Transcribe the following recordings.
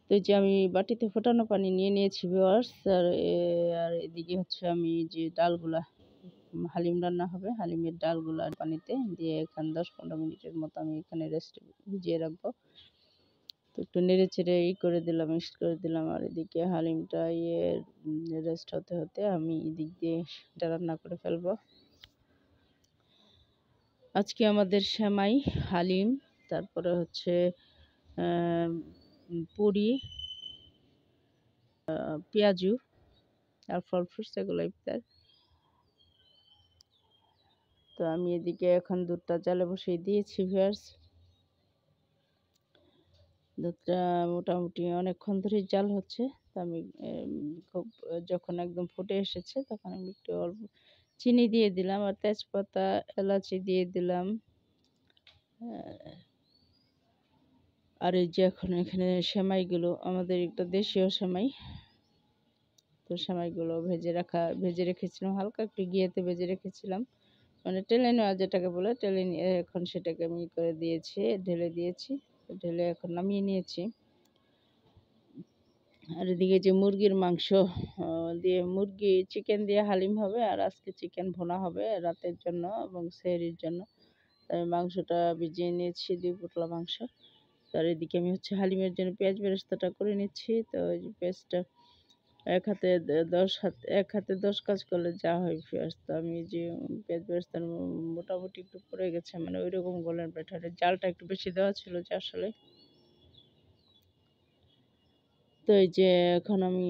তো এই যে আমি বাটিতে ফোটানো পানি নিয়ে নিয়েছি ভিউয়ার্স। আর এদিকে হচ্ছে আমি যে ডালগুলা হালিম রান্না হবে, হালিমের ডালগুলা পানিতে দিয়ে এখানে 10-15 মিনিটের মতো আমি এখানে রেস্টে ভিজিয়ে রাখবো। তো একটু নেড়ে চেড়ে করে দিলাম, মিক্স করে দিলাম। আর এদিকে হালিমটা রেস্ট হতে হতে আমি এদিক দিয়ে এটা রান্না করে ফেলবো। আজকে আমাদের সেমাই, হালিম, তারপরে হচ্ছে পুরি, পেঁয়াজু আর ফল ফ্রুটস, এগুলো ইফতার। তো আমি এদিকে এখন দুধটা জালে বসিয়ে দিয়েছি ভিউয়ার্স। দুধটা মোটামুটি অনেকক্ষণ ধরে জাল হচ্ছে। তো আমি খুব যখন একদম ফুটে এসেছে তখন আমি একটু অল্প চিনি দিয়ে দিলাম আর তেজপাতা এলাচি দিয়ে দিলাম। আর এই যে এখন এখানে সেমাইগুলো, আমাদের একটা দেশীয় সেমাই, তো সেমাইগুলো ভেজে রেখেছিলাম, হালকা একটু ঘিয়েতে ভেজে রেখেছিলাম, মানে টেলে নেওয়া যেটাকে বলে, টেলে নিয়ে এখন সেটাকে আমি করে দিয়েছি, ঢেলে দিয়েছি, ঢেলে এখন নামিয়ে নিয়েছি। আর এদিকে যে মুরগির মাংস দিয়ে চিকেন দিয়ে হালিম হবে, আর আজকে চিকেন ভুনা হবে রাতের জন্য এবং সেহরির জন্য। আমি মাংসটা ভিজিয়ে নিয়েছি, 2 পোটলা মাংস। আর এদিকে আমি হচ্ছে হালিমের জন্য পেঁয়াজ বেরেস্তাটা করে নিচ্ছি। তো ওই যে পেঁয়াজটা এক হাতে 10 কাজ করলে যা হয় ফিয়ার্স। তো আমি যে পেঁয়াজ বেরেস্তা মোটামুটি একটু পড়ে গেছে, মানে ওই রকম গোল্ডেন ব্যাটারে জালটা একটু বেশি দেওয়া ছিল যে আসলে। তো এই যে এখন আমি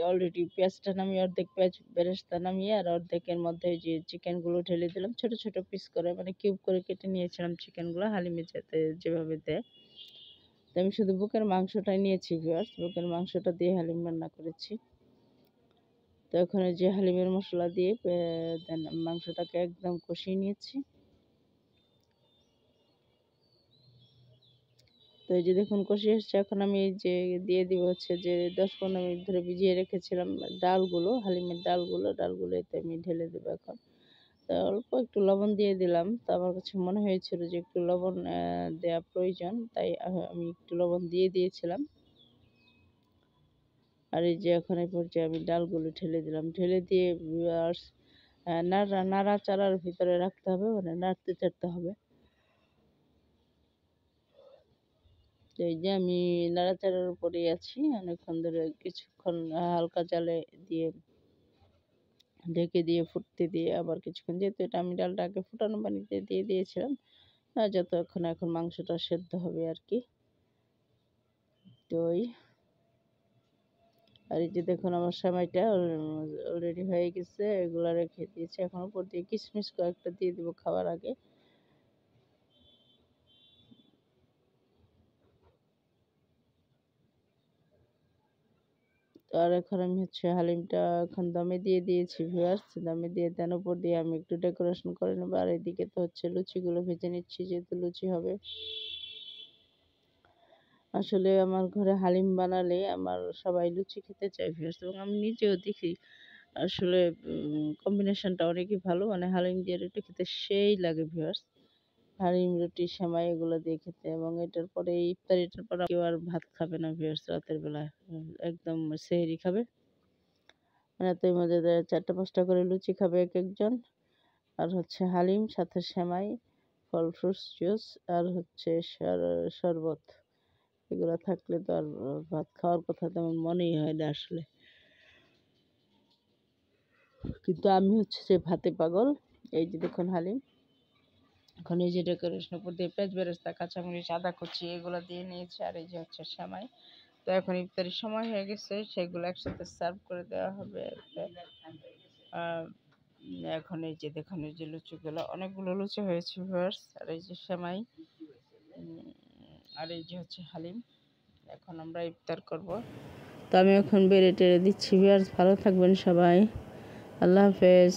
অলরেডি পেঁয়াজটা নামিয়ে, অর্ধেক পেঁয়াজ বেরেস্তা নামিয়ে আর অর্ধেকের মধ্যে যে চিকেনগুলো ঢেলে দিলাম, ছোট ছোট পিস করে, মানে কিউব করে কেটে নিয়েছিলাম চিকেনগুলো, হালিমে যেভাবে দেয়। তো আমি শুধু বুকের মাংসটাই নিয়েছি ভিউয়ার্স, বুকের মাংসটা দিয়ে হালিম রান্না করেছি। তো ওখানে যে হালিমের মশলা দিয়ে মাংসটাকে একদম কষিয়ে নিয়েছি। তো এই যে দেখুন কষিয়ে এসছে। এখন আমি এই যে দিয়ে দিব হচ্ছে যে 10-15 মিনিট ধরে ভিজিয়ে রেখেছিলাম ডালগুলো, হালিমের ডালগুলো এতে আমি ঢেলে দেবো এখন। তো অল্প একটু লবণ দিয়ে দিলাম। তো আমার কাছে মনে হয়েছিল যে একটু লবণ দেওয়া প্রয়োজন, তাই আমি একটু লবণ দিয়ে দিয়েছিলাম। আর এই যে এখন এই পর্যায়ে আমি ডালগুলো ঢেলে দিলাম, ঢেলে দিয়ে নাড়াচাড়ার ভিতরে রাখতে হবে, মানে নাড়তে চাড়তে হবে। তো এই যে আমি নাড়াচাড়ার উপরেই আছি অনেকক্ষণ ধরে, কিছুক্ষণ হালকা জালে দিয়ে ঢেকে দিয়ে ফুটতে দিয়ে আবার কিছুক্ষণ, যেহেতু এটা আমি ডালটা আগে ফুটানো পানিতে দিয়ে দিয়েছিলাম, যতক্ষণ এখন মাংসটা সেদ্ধ হবে আর কি। তো আর এই যে দেখুন আমার সেমাইটা অলরেডি হয়ে গেছে, এগুলা রেখে দিয়েছি। এখন উপর দিয়ে কিশমিশ কয়েকটা দিয়ে দিব খাওয়ার আগে। আর এখন আমি হচ্ছে হালিমটা এখন দমে দিয়ে দিয়েছি ভিউয়ার্স, দমে দিয়ে দেন উপর দিয়ে আমি একটু ডেকোরেশন করে নেবো। আর এদিকে তো হচ্ছে লুচিগুলো ভেজে নিচ্ছি, যেহেতু লুচি হবে। আসলে আমার ঘরে হালিম বানালে আমার সবাই লুচি খেতে চায় ভিউয়ার্স, এবং আমি নিজেও দেখি আসলে কম্বিনেশনটা অনেকই ভালো, মানে হালিম দিয়ে রুটি খেতে সেই লাগে ভিউয়ার্স। হালিম, রুটি, সেমাই এগুলো দিয়ে খেতে। এবং এটার পরে ইফতারিটার পর কেউ আর ভাত খাবে না ভিউয়ার্স রাতের বেলা, একদম সেহরি খাবে। মানে এতই মজাদার, 4টা-5টা করে লুচি খাবে এক একজন। আর হচ্ছে হালিম, সাথে সেমাই, ফল ফ্রুটস জুস, আর হচ্ছে শরবত। এগুলো থাকলে তো আর ভাত খাওয়ার কথা তেমন মনেই হয় না আসলে। কিন্তু আমি হচ্ছে যে ভাতে পাগল। এই যে দেখুন হালিম, এখন এই যে ডেকোরেশন উপর দিয়ে পেঁয়াজ বেরেস্তা, কাঁচামরিচ, আদা কুচি এগুলো দিয়ে নিয়েছি। আর এই যে হচ্ছে সেমাই। তো এখন ইফতারির সময় হয়ে গেছে, সেগুলো একসাথে সার্ভ করে দেওয়া হবে। এখন এই যে দেখুন এই যে লুচিগুলো, অনেকগুলো লুচি হয়েছে ভিউয়ার্স। আর এই যে সেমাই, আর এই যে হচ্ছে হালিম। এখন আমরা ইফতার করব। তো আমি এখন বেড়ে টেড়ে দিচ্ছি ভিউয়ার্স। ভালো থাকবেন সবাই, আল্লাহ হাফেজ।